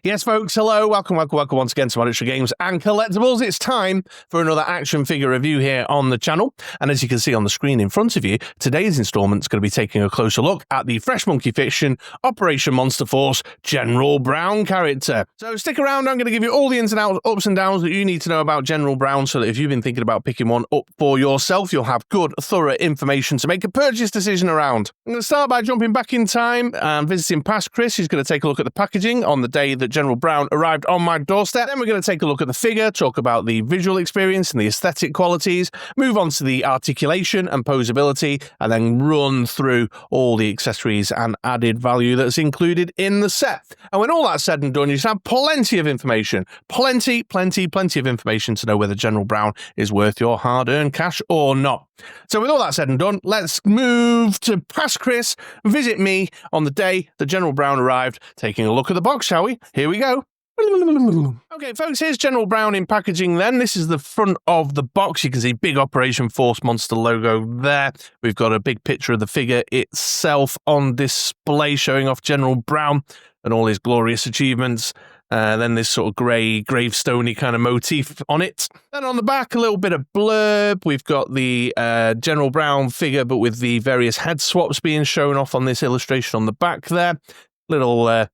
Yes, folks, hello, welcome once again to Articlation Games and Collectibles. It's time for another action figure review here on the channel. And as you can see on the screen in front of you, today's installment is going to be taking a closer look at the Fresh Monkey Fiction Operation Monster Force General Brown character. So stick around, I'm going to give you all the ins and outs, ups and downs that you need to know about General Brown, so that if you've been thinking about picking one up for yourself, you'll have good, thorough information to make a purchase decision around. I'm going to start by jumping back in time and visiting past Chris, who's going to take a look at the packaging on the day that General Brown arrived on my doorstep. Then we're going to take a look at the figure, talk about the visual experience and the aesthetic qualities, move on to the articulation and posability, and then run through all the accessories and added value that's included in the set. And when all that's said and done, you just have plenty of information, plenty of information to know whether General Brown is worth your hard-earned cash or not. So with all that said and done, let's move to past Chris, visit me on the day that General Brown arrived, taking a look at the box, shall we? Here we go. Okay, folks, here's General Brown in packaging then. This is the front of the box. You can see big Operation Force Monster logo there. We've got a big picture of the figure itself on display, showing off General Brown and all his glorious achievements. Then this sort of grey, gravestone-y kind of motif on it. Then on the back, a little bit of blurb. We've got the General Brown figure, but with the various head swaps being shown off on this illustration on the back there. Little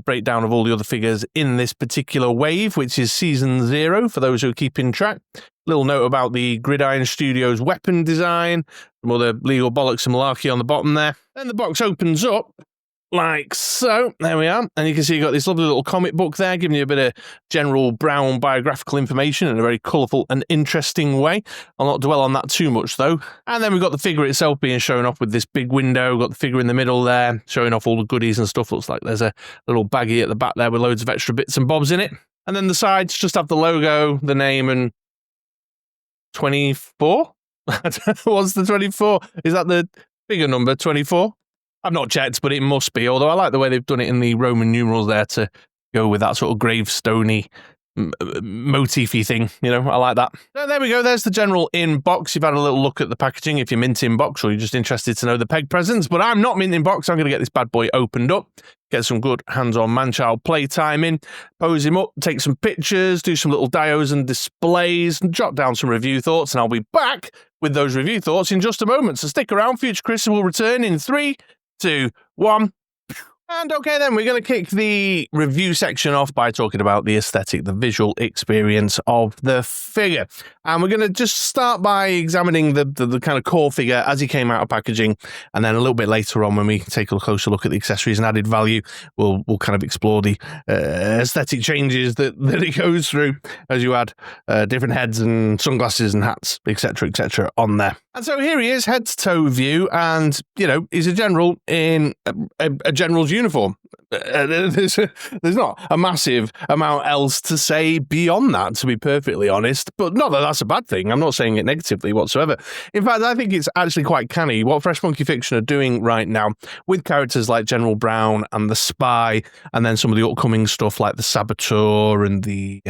breakdown of all the other figures in this particular wave, which is Season 0, for those who are keeping track. Little note about the Gridiron Studios weapon design, some other legal bollocks and malarkey on the bottom there. Then the box opens up like so. There we are. And you can see you've got this lovely little comic book there, giving you a bit of General Brown biographical information in a very colourful and interesting way. I'll not dwell on that too much, though. And then we've got the figure itself being shown off with this big window. We've got the figure in the middle there, showing off all the goodies and stuff. Looks like there's a little baggie at the back there with loads of extra bits and bobs in it. And then the sides just have the logo, the name, and 24? What's the 24? Is that the figure number, 24? I've not checked, but it must be, although I like the way they've done it in the Roman numerals there to go with that sort of gravestone-y, motif-y thing. You know, I like that. So there we go. There's the General in box. You've had a little look at the packaging if you're minting box or you're just interested to know the peg presents, but I'm not minting box. I'm going to get this bad boy opened up, get some good hands-on man-child play time in, pose him up, take some pictures, do some little dios and displays, and jot down some review thoughts, and I'll be back with those review thoughts in just a moment. So stick around. Future Chris will return in 3, 2, 1. And okay then, we're going to kick the review section off by talking about the aesthetic, the visual experience of the figure. And we're going to just start by examining the kind of core figure as he came out of packaging. And then a little bit later on, when we take a closer look at the accessories and added value, we'll kind of explore the aesthetic changes that it goes through as you add different heads and sunglasses and hats, etc., on there. And so here he is, head to toe view, and, you know, he's a general in a general's uniform. There's not a massive amount else to say beyond that, to be perfectly honest, but not that that's a bad thing. I'm not saying it negatively whatsoever. In fact, I think it's actually quite canny what Fresh Monkey Fiction are doing right now with characters like General Brown and the Spy, and then some of the upcoming stuff like the Saboteur and the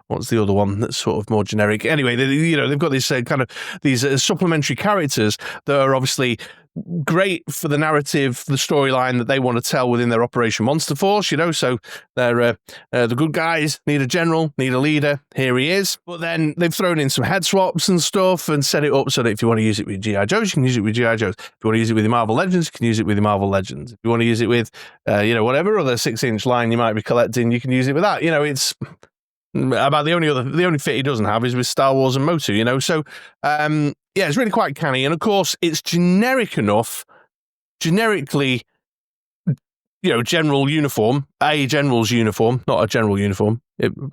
what's the other one that's sort of more generic? Anyway, they've got this kind of these supplementary characters that are obviously great for the narrative, the storyline that they want to tell within their Operation Monster Force, you know, so they're the good guys need a general, need a leader, here he is. But then they've thrown in some head swaps and stuff and set it up so that if you want to use it with G.I. Joes, you can use it with G.I. Joes. If you want to use it with the Marvel Legends, you can use it with the Marvel Legends. If you want to use it with, whatever other 6-inch line you might be collecting, you can use it with that. You know, it's about the only fit he doesn't have is with Star Wars and Motu, you know, so yeah, it's really quite canny, and of course it's generic enough, generically, you know, general uniform, a general's uniform, not a general uniform,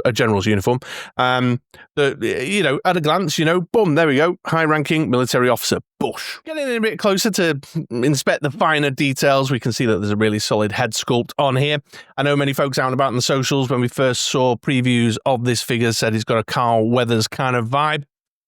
a general's uniform, that, you know, at a glance, you know, boom, there we go, high-ranking military officer, bush. Getting in a bit closer to inspect the finer details, we can see that there's a really solid head sculpt on here. I know many folks out and about in the socials, when we first saw previews of this figure, said he's got a Carl Weathers kind of vibe.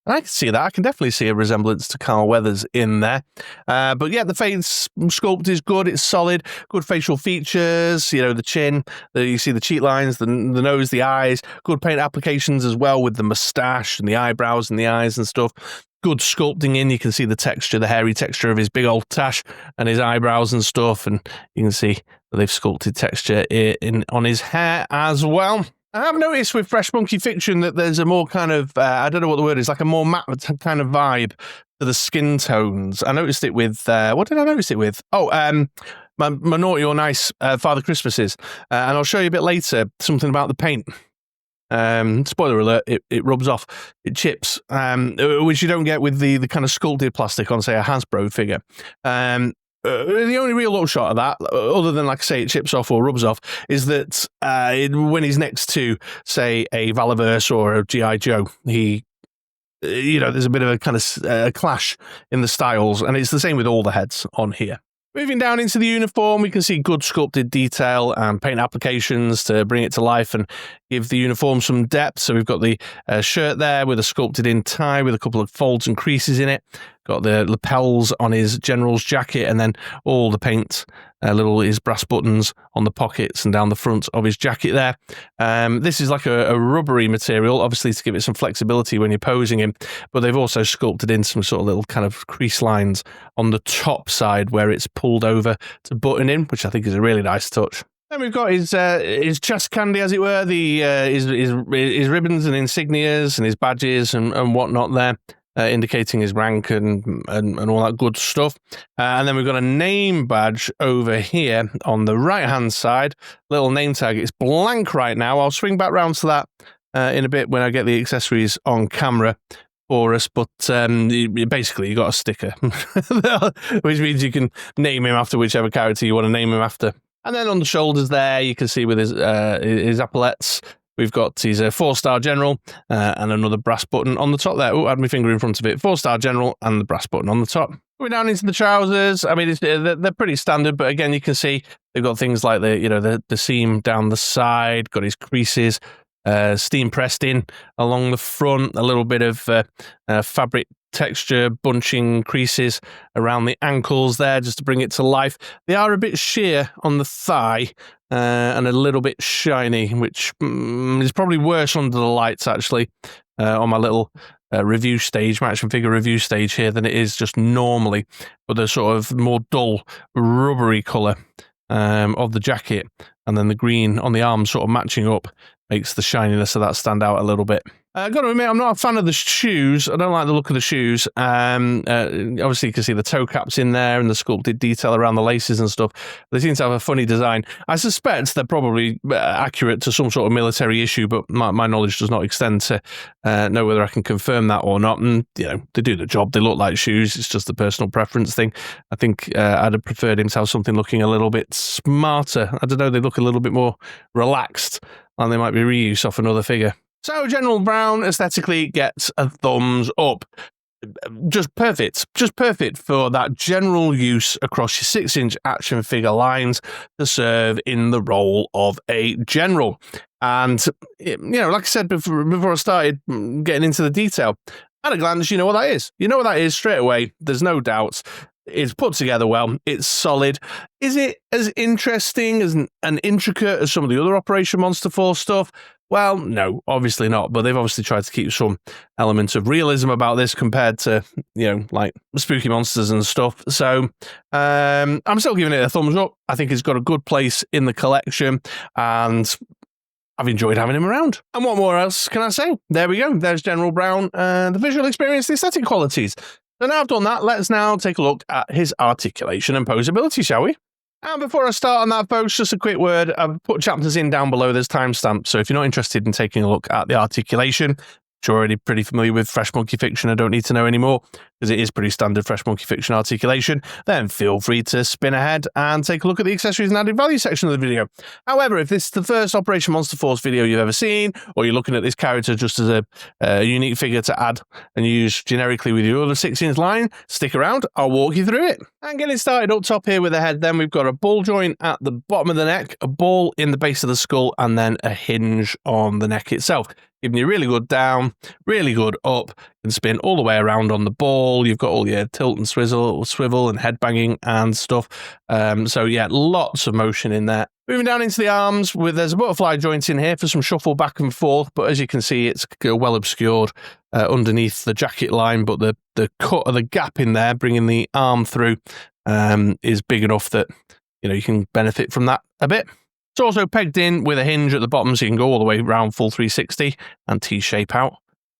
I can see that. I can definitely see a resemblance to Carl Weathers in there. But yeah, the face sculpt is good. It's solid. Good facial features. You know, the chin. You see the cheek lines, the nose, the eyes. Good paint applications as well with the moustache and the eyebrows and the eyes and stuff. good sculpting in. You can see the texture, the hairy texture of his big old tash and his eyebrows and stuff. And you can see that they've sculpted texture on his hair as well. I have noticed with Fresh Monkey Fiction that there's a more kind of, I don't know what the word is, like a more matte kind of vibe to the skin tones. I noticed it with, what did I notice it with? Oh, my naughty or nice Father Christmases. And I'll show you a bit later something about the paint. Spoiler alert, it rubs off, it chips, which you don't get with the kind of sculpted plastic on, say, a Hasbro figure. The only real upshot of that, other than, like I say, it chips off or rubs off, is that when he's next to, say, a Valaverse or a G.I. Joe, there's a bit of a kind of clash in the styles, and it's the same with all the heads on here. Moving down into the uniform, we can see good sculpted detail and paint applications to bring it to life and give the uniform some depth. So we've got the shirt there with a sculpted in tie with a couple of folds and creases in it. Got the lapels on his general's jacket, and then all the paint, his brass buttons on the pockets and down the front of his jacket there. This is like a rubbery material, obviously to give it some flexibility when you're posing him, but they've also sculpted in some sort of little kind of crease lines on the top side where it's pulled over to button in, which I think is a really nice touch. Then we've got his chest candy, as it were, his ribbons and insignias and his badges and whatnot there. Indicating his rank and all that good stuff. And then we've got a name badge over here on the right-hand side. Little name tag. It's blank right now. I'll swing back round to that in a bit when I get the accessories on camera for us. But basically, you got a sticker, which means you can name him after whichever character you want to name him after. And then on the shoulders there, you can see with his epaulettes, we've got his 4-star general and another brass button on the top there. Oh, I had my finger in front of it. 4-star general and the brass button on the top. Going down into the trousers. I mean, they're pretty standard, but again, you can see they've got things like the seam down the side, got his creases, steam pressed in along the front, a little bit of fabric texture, bunching creases around the ankles there just to bring it to life. They are a bit sheer on the thigh and a little bit shiny, which is probably worse under the lights actually on my little review stage, my action figure review stage here than it is just normally, but the sort of more dull rubbery colour of the jacket and then the green on the arms sort of matching up makes the shininess of that stand out a little bit. I've got to admit, I'm not a fan of the shoes. I don't like the look of the shoes. Obviously, you can see the toe caps in there and the sculpted detail around the laces and stuff. They seem to have a funny design. I suspect they're probably accurate to some sort of military issue, but my knowledge does not extend to know whether I can confirm that or not. And, they do the job. They look like shoes. It's just a personal preference thing. I think I'd have preferred him to have something looking a little bit smarter. I don't know, they look a little bit more relaxed, and they might be reuse off another figure. So General Brown aesthetically gets a thumbs up. Just perfect for that general use across your 6-inch action figure lines to serve in the role of a general. And, like I said before I started getting into the detail, at a glance, you know what that is. You know what that is straight away. There's no doubts. It's put together well. It's solid. Is it as interesting and intricate as some of the other Operation Monster Force stuff? Well, no, obviously not. But they've obviously tried to keep some elements of realism about this compared to, like spooky monsters and stuff. So I'm still giving it a thumbs up. I think it's got a good place in the collection, and I've enjoyed having him around. And what more else can I say? There we go. There's General Brown, the visual experience, the aesthetic qualities. So now I've done that, let's now take a look at his articulation and posability, shall we? And before I start on that, folks, just a quick word. I've put chapters in down below. There's timestamps. So if you're not interested in taking a look at the articulation, you're already pretty familiar with Fresh Monkey Fiction, I don't need to know anymore, because it is pretty standard Fresh Monkey Fiction articulation, then feel free to spin ahead and take a look at the accessories and added value section of the video. However, if this is the first Operation Monster Force video you've ever seen, or you're looking at this character just as a unique figure to add and use generically with your other 6-inch line, stick around, I'll walk you through it. And getting started up top here with the head, then we've got a ball joint at the bottom of the neck, a ball in the base of the skull, and then a hinge on the neck itself, giving you really good down, really good up. You can spin all the way around on the ball. You've got all your tilt and swivel and head banging and stuff. So yeah, lots of motion in there. Moving down into the arms, there's a butterfly joint in here for some shuffle back and forth, but as you can see, it's well obscured underneath the jacket line, but the cut of the gap in there, bringing the arm through, is big enough that you can benefit from that a bit. It's also pegged in with a hinge at the bottom, so you can go all the way around full 360 and T-shape out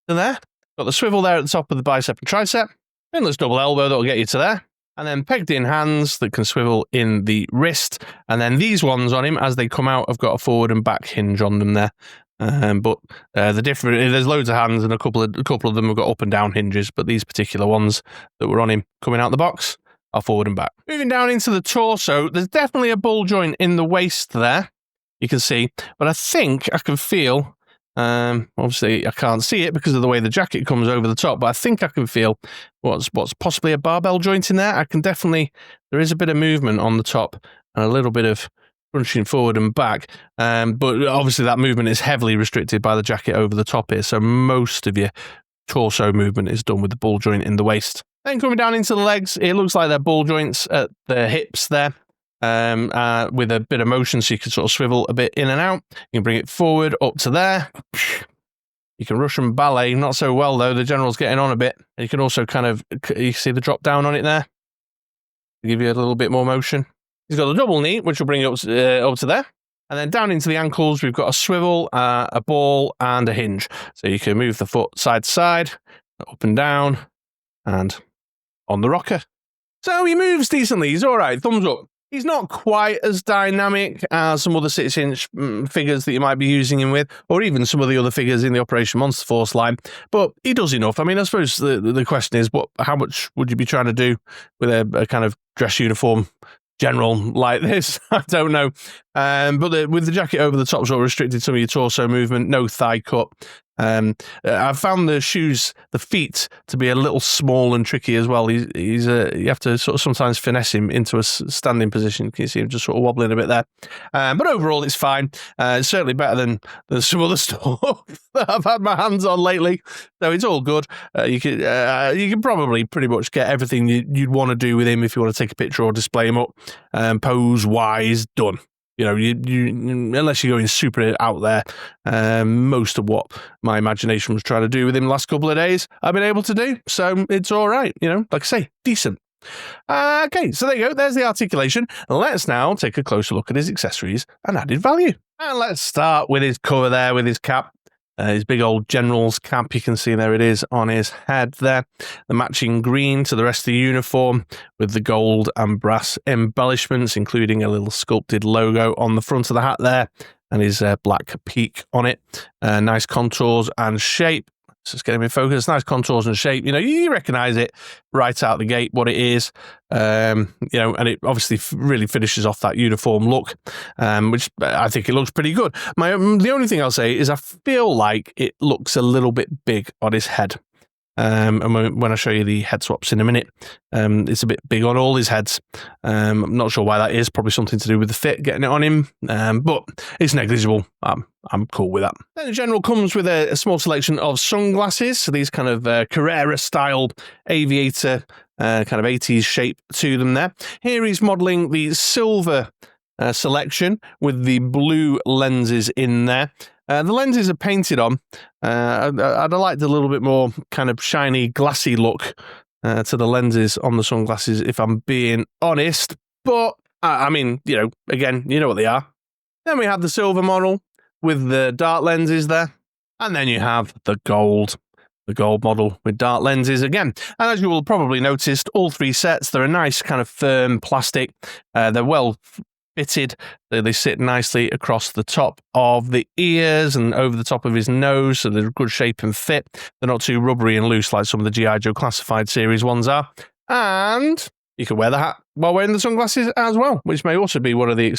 to there. Got the swivel there at the top of the bicep and tricep. Pinless double elbow that'll get you to there. And then pegged in hands that can swivel in the wrist. And then these ones on him, as they come out, have got a forward and back hinge on them there. But there's loads of hands, and a couple of them have got up and down hinges. But these particular ones that were on him coming out the box are forward and back. Moving down into the torso, there's definitely a ball joint in the waist there. You can see, but I think I can feel. Obviously, I can't see it because of the way the jacket comes over the top, but I think I can feel what's possibly a barbell joint in there. I can definitely, there is a bit of movement on the top and a little bit of crunching forward and back, but obviously that movement is heavily restricted by the jacket over the top here, so most of your torso movement is done with the ball joint in the waist. Then coming down into the legs, it looks like they're ball joints at the hips there. With a bit of motion, so you can sort of swivel a bit in and out. You can bring it forward up to there. You can Russian ballet, not so well though. The general's getting on a bit. And you can also you see the drop down on it there? Give you a little bit more motion. He's got a double knee, which will bring it up to there. And then down into the ankles, we've got a swivel, a ball, and a hinge. So you can move the foot side to side, up and down, and on the rocker. So he moves decently. He's all right. Thumbs up. He's not quite as dynamic as some other 6-inch figures that you might be using him with, or even some of the other figures in the Operation Monster Force line, but he does enough. I mean, I suppose the question is, how much would you be trying to do with a kind of dress uniform general like this? I don't know. But with the jacket over the top, sort of restricted some of your torso movement, no thigh cut. I've found the feet to be a little small and tricky as well. You have to sort of sometimes finesse him into a standing position. Can you see him just sort of wobbling a bit there? But overall, it's fine. It's certainly better than some other stuff that I've had my hands on lately. So it's all good. You can probably pretty much get everything you'd want to do with him if you want to take a picture or display him up. Pose wise, done. You unless you're going super out there, most of what my imagination was trying to do with him the last couple of days, I've been able to do. So it's all right, like I say, decent. Okay, so there you go. There's the articulation. Let's now take a closer look at his accessories and added value. And let's start with his cover there, with his cap. His big old general's cap, you can see there it is on his head there. The matching green to the rest of the uniform with the gold and brass embellishments, including a little sculpted logo on the front of the hat there and his black peak on it. Nice contours and shape. Let's just get him in focus. Nice contours and shape. You recognise it right out the gate what it is. And it obviously really finishes off that uniform look, which I think it looks pretty good. The only thing I'll say is I feel like it looks a little bit big on his head. And when I show you the head swaps in a minute, it's a bit big on all his heads. I'm not sure why that is. Probably something to do with the fit, getting it on him. But it's negligible. I'm cool with that. Then the General comes with a small selection of sunglasses. So these kind of Carrera-style aviator kind of 80s shape to them there. Here he's modelling the silver selection with the blue lenses in there. The lenses are painted on. I'd have liked a little bit more kind of shiny, glassy look to the lenses on the sunglasses, if I'm being honest. But, I mean, again, you know what they are. Then we have the silver model with the dark lenses there. And then you have the gold model with dark lenses again. And as you will probably noticed, all three sets, they're a nice kind of firm plastic. They're well fitted. They sit nicely across the top of the ears and over the top of his nose, so they're good shape and fit. They're not too rubbery and loose like some of the G.I. Joe Classified series ones are. And you can wear the hat while wearing the sunglasses as well, which may also be one of the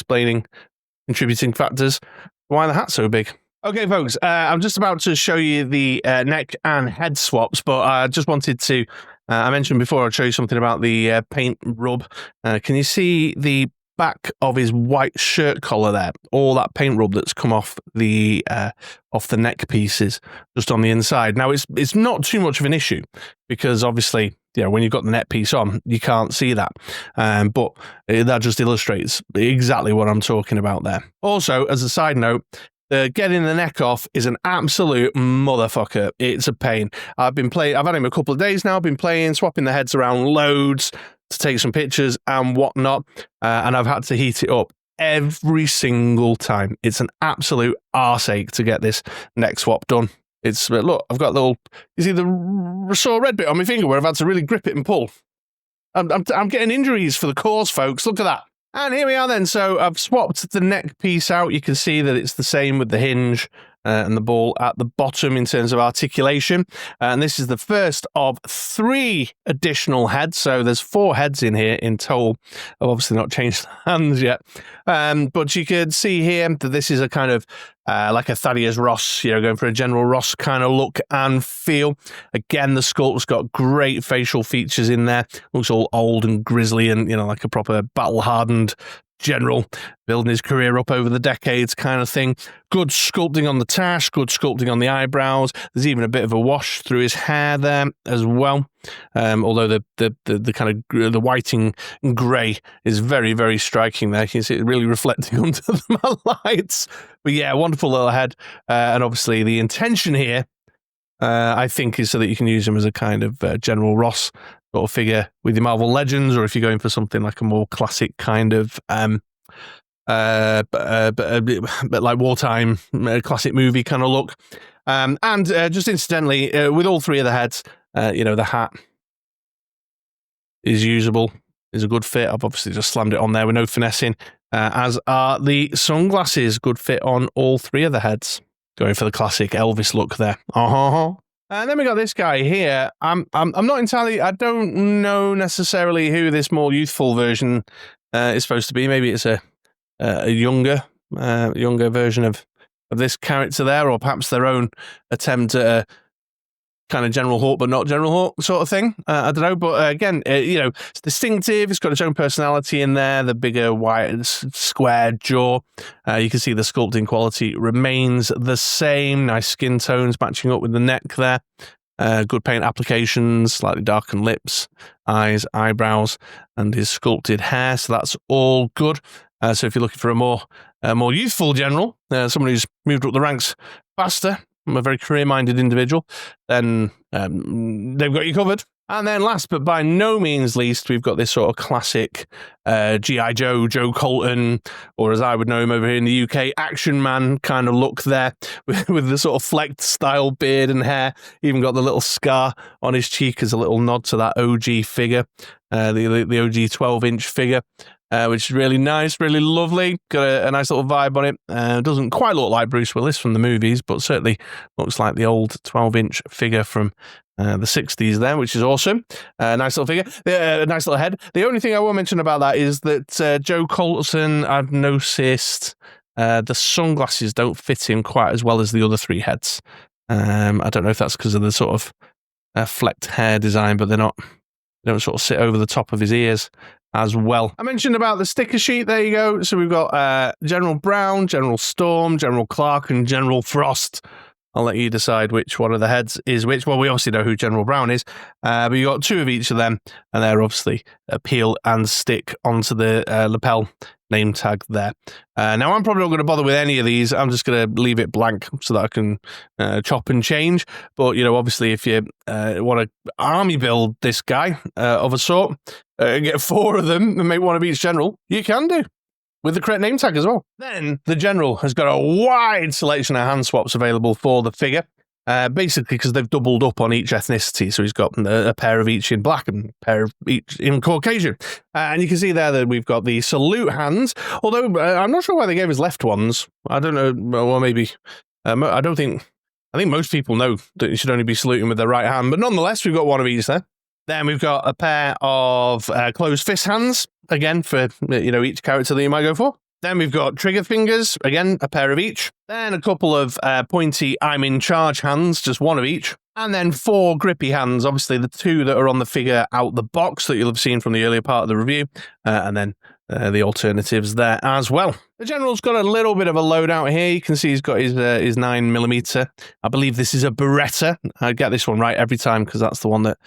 contributing factors why the hat's so big. Okay, folks, I'm just about to show you the neck and head swaps, but I just wanted to, I mentioned before I'd show you something about the paint rub. Can you see the back of his white shirt collar there, all that paint rub that's come off the neck pieces just on the inside. Now it's not too much of an issue because obviously, when you've got the neck piece on, you can't see that. But that just illustrates exactly what I'm talking about there. Also, as a side note, getting the neck off is an absolute motherfucker. It's a pain. I've had him a couple of days now. I've been playing, swapping the heads around loads to take some pictures and whatnot. And I've had to heat it up every single time. It's an absolute arseache to get this neck swap done. It's, look, I've got you see the sore red bit on my finger where I've had to really grip it and pull. I'm getting injuries for the cause, folks. Look at that. And here we are then. So I've swapped the neck piece out. You can see that it's the same with the hinge and the ball at the bottom in terms of articulation. And this is the first of 3 additional heads. So there's 4 heads in here in total. I've obviously not changed the hands yet. But you could see here that this is a kind of like a Thaddeus Ross, going for a General Ross kind of look and feel. Again, the sculpt's got great facial features in there. Looks all old and grisly and, like a proper battle-hardened general, building his career up over the decades kind of thing. Good sculpting on the tash, good sculpting on the eyebrows. There's even a bit of a wash through his hair there as well. Although the kind of the whiting grey is very, very striking there. You can see it really reflecting onto the lights. But yeah, wonderful little head. And obviously the intention here, I think, is so that you can use him as a kind of General Ross sort of figure with your Marvel Legends, or if you're going for something like a more classic kind of but like wartime classic movie kind of look. And just incidentally, with all 3 of the heads, the hat is usable, is a good fit. I've obviously just slammed it on there with no finessing, as are the sunglasses. Good fit on all 3 of the heads. Going for the classic Elvis look there. And then we got this guy here. I'm not entirely. I don't know necessarily who this more youthful version is supposed to be. Maybe it's a younger version of this character there, or perhaps their own attempt at a kind of General Hawk, but not General Hawk sort of thing. I don't know, but again, it's distinctive. It's got its own personality in there. The bigger, white, square jaw. You can see the sculpting quality remains the same. Nice skin tones matching up with the neck there. Good paint applications, slightly darkened lips, eyes, eyebrows, and his sculpted hair. So that's all good. So if you're looking for a more youthful general, someone who's moved up the ranks faster, I'm a very career-minded individual, then they've got you covered. And then last but by no means least, we've got this sort of classic G.I. Joe Colton, or as I would know him over here in the UK, Action Man kind of look there, with the sort of flecked style beard and hair. Even got the little scar on his cheek as a little nod to that OG figure, the OG 12-inch figure. Which is really nice, really lovely. Got a nice little vibe on it. Doesn't quite look like Bruce Willis from the movies, but certainly looks like the old 12-inch figure from the 60s there, which is awesome. Nice little figure. Nice little head. The only thing I will mention about that is that Joe Colton, I've noticed the sunglasses don't fit him quite as well as the other 3 heads. I don't know if that's because of the sort of flecked hair design, but they don't sort of sit over the top of his ears as well. I mentioned about the sticker sheet. There you go. So we've got General Brown, General Storm, General Clark, and General Frost. I'll let you decide which one of the heads is which. Well, we obviously know who General Brown is, but you've got 2 of each of them, and they're obviously peel and stick onto the lapel name tag there. Now, I'm probably not going to bother with any of these. I'm just going to leave it blank so that I can chop and change. But, obviously, if you want to army build this guy of a sort, get 4 of them and make 1 of each general, you can do, with the correct name tag as well. Then the general has got a wide selection of hand swaps available for the figure. Basically because they've doubled up on each ethnicity. So he's got a pair of each in black and a pair of each in Caucasian. And you can see there that we've got the salute hands, although I'm not sure why they gave us left ones. I don't know, well, maybe, I think most people know that you should only be saluting with the right hand, but nonetheless, we've got 1 of each there. Then we've got a pair of closed fist hands, again, for, each character that you might go for. Then we've got trigger fingers, again, a pair of each. Then a couple of pointy I'm in charge hands, just 1 of each. And then 4 grippy hands, obviously the 2 that are on the figure out the box that you'll have seen from the earlier part of the review. And then the alternatives there as well. The General's got a little bit of a loadout here. You can see he's got his 9mm. I believe this is a Beretta. I get this one right every time because that's the one that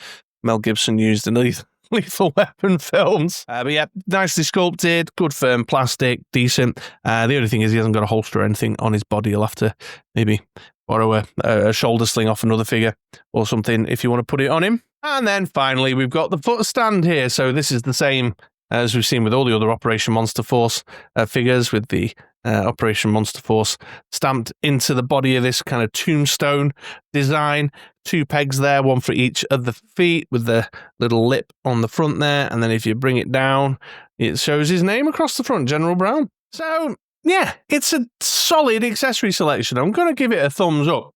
Mel Gibson used in the Lethal Weapon films. But yeah, nicely sculpted, good firm plastic, decent. The only thing is he hasn't got a holster or anything on his body. You'll have to maybe borrow a shoulder sling off another figure or something if you want to put it on him. And then finally, we've got the foot stand here. So this is the same as we've seen with all the other Operation Monster Force figures, with the Operation Monster Force stamped into the body of this kind of tombstone design. 2 pegs there, one for each of the feet with the little lip on the front there. And then if you bring it down, it shows his name across the front, General Brown. So yeah, it's a solid accessory selection. I'm going to give it a thumbs up.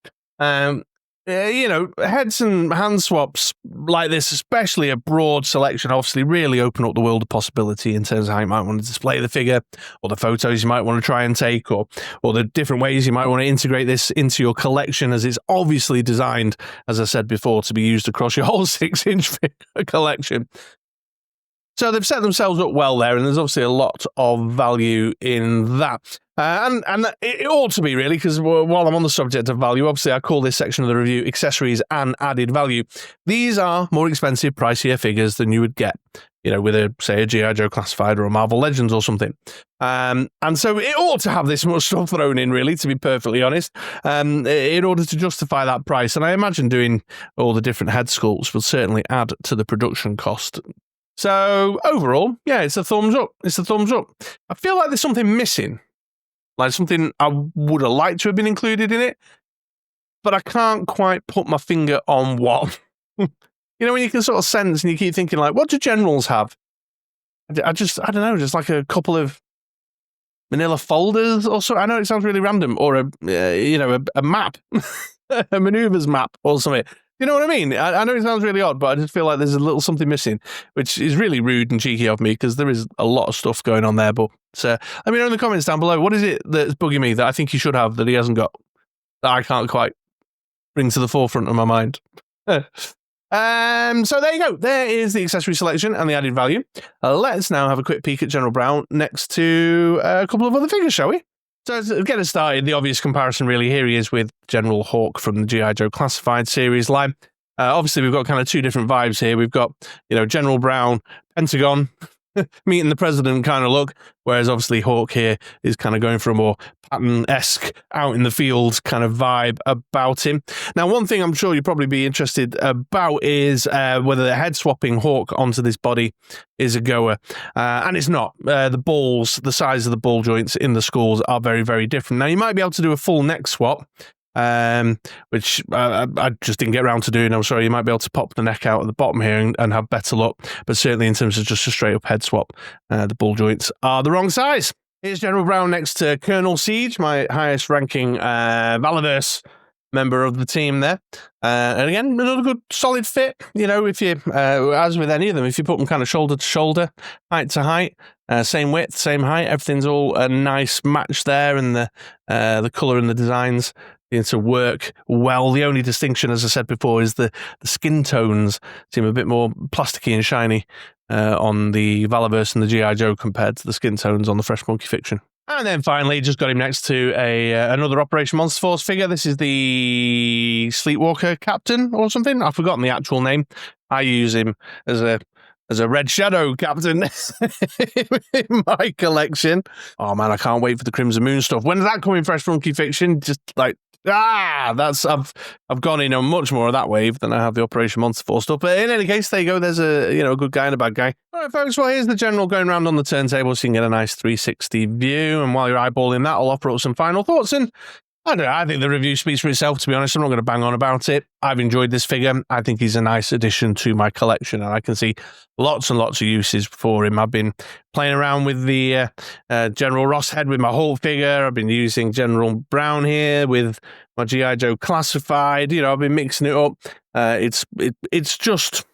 You know, heads and hand swaps like this, especially a broad selection, obviously really open up the world of possibility in terms of how you might want to display the figure, or the photos you might want to try and take, or the different ways you might want to integrate this into your collection, as it's obviously designed, as I said before, to be used across your whole 6-inch figure collection. So they've set themselves up well there, and there's obviously a lot of value in that. And it ought to be, really, because while I'm on the subject of value, obviously I call this section of the review accessories and added value. These are more expensive, pricier figures than you would get, you know, with say a G.I. Joe Classified or a Marvel Legends or something. And so it ought to have this much stuff thrown in, really, to be perfectly honest, in order to justify that price. And I imagine doing all the different head sculpts will certainly add to the production cost. So overall, yeah, it's a thumbs up. It's a thumbs up. I feel like there's something missing. Like something I would have liked to have been included in it, but I can't quite put my finger on what. You know, when you can sort of sense and you keep thinking, like, what do Generals have? I don't know, just like a couple of manila folders or so. I know it sounds really random, or a map, a maneuvers map or something. You know what I mean? I know it sounds really odd, but I just feel like there's a little something missing, which is really rude and cheeky of me, because there is a lot of stuff going on there. But let me know in the comments down below, what is it that's bugging me that I think he should have that he hasn't got, that I can't quite bring to the forefront of my mind? So there you go. There is the accessory selection and the added value. Let's now have a quick peek at General Brown next to a couple of other figures, shall we? So to get us started, the obvious comparison really here he is with General Hawk from the G.I. Joe Classified series line. Obviously, we've got kind of 2 different vibes here. We've got, you know, General Brown, Pentagon, meeting the president kind of look, whereas obviously Hawk here is kind of going for a more Patton-esque, out in the field kind of vibe about him. Now, one thing I'm sure you'll probably be interested about is whether the head swapping Hawk onto this body is a goer, and it's not. The balls, the size of the ball joints in the skulls are very, very different. Now, you might be able to do a full neck swap, which I just didn't get around to doing. I'm sorry, you might be able to pop the neck out at the bottom here and have better luck, but certainly in terms of just a straight up head swap, the ball joints are the wrong size. Here's General Brown next to Colonel Siege, my highest ranking Valaverse member of the team there. And again, another good solid fit. You know, if you, as with any of them, if you put them kind of shoulder to shoulder, height to height, same width, same height, everything's all a nice match there, and the colour and the designs to work well. The only distinction, as I said before, is the skin tones seem a bit more plasticky and shiny on the Valaverse and the G.I. Joe compared to the skin tones on the Fresh Monkey Fiction. And then finally, just got him next to another Operation Monster Force figure. This is the Sleepwalker Captain or something. I've forgotten the actual name. I use him as a Red Shadow Captain in my collection. Oh man, I can't wait for the Crimson Moon stuff. When does that come in Fresh Monkey Fiction? Just like, I've gone in on much more of that wave than I have the Operation Monster Force stuff. But in any case, there you go. There's a good guy and a bad guy. All right, folks. Well, here's the General going around on the turntable, so you can get a nice 360 view. And while you're eyeballing that, I'll offer up some final thoughts. And I don't know, I think the review speaks for itself, to be honest. I'm not going to bang on about it. I've enjoyed this figure. I think he's a nice addition to my collection, and I can see lots and lots of uses for him. I've been playing around with the General Ross head with my Hulk figure. I've been using General Brown here with my G.I. Joe Classified. You know, I've been mixing it up. It's just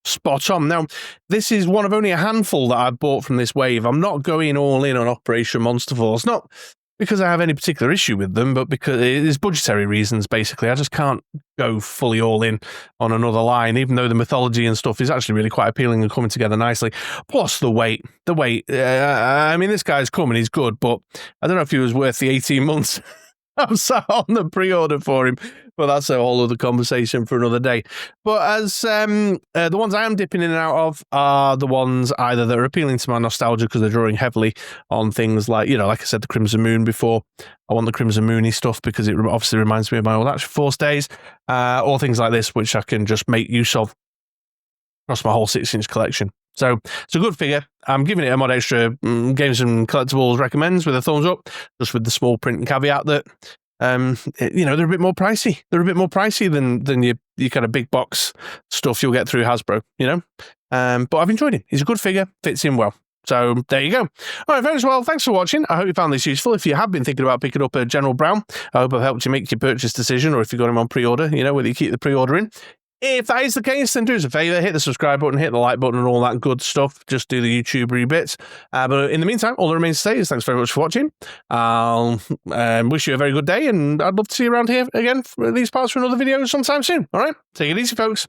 spot on. Now, this is one of only a handful that I've bought from this wave. I'm not going all in on Operation Monster Force. Not because I have any particular issue with them, but because it's budgetary reasons, basically. I just can't go fully all in on another line, even though the mythology and stuff is actually really quite appealing and coming together nicely. Plus the weight. I mean, this guy's coming, he's good, but I don't know if he was worth the 18 months I'm sat on the pre-order for him, but that's a whole other conversation for another day. But as the ones I am dipping in and out of are the ones either that are appealing to my nostalgia because they're drawing heavily on things like, like I said, the Crimson Moon before. I want the Crimson Moony stuff because it obviously reminds me of my old Action Force days, or things like this, which I can just make use of across my whole 6-inch collection. So it's a good figure. I'm giving it a Mod Extra Games and Collectibles recommends with a thumbs up, just with the small print and caveat that, they're a bit more pricey. They're a bit more pricey than your kind of big box stuff you'll get through Hasbro, But I've enjoyed it. He's a good figure, fits in well. So there you go. All right, folks. Well, thanks for watching. I hope you found this useful. If you have been thinking about picking up a General Brown, I hope I've helped you make your purchase decision, or if you've got him on pre-order, whether you keep the pre-order in. If that is the case, then do us a favour, hit the subscribe button, hit the like button and all that good stuff. Just do the YouTubery bits. But in the meantime, all that remains to say is thanks very much for watching. I'll wish you a very good day, and I'd love to see you around here again for these parts for another video sometime soon. All right? Take it easy, folks.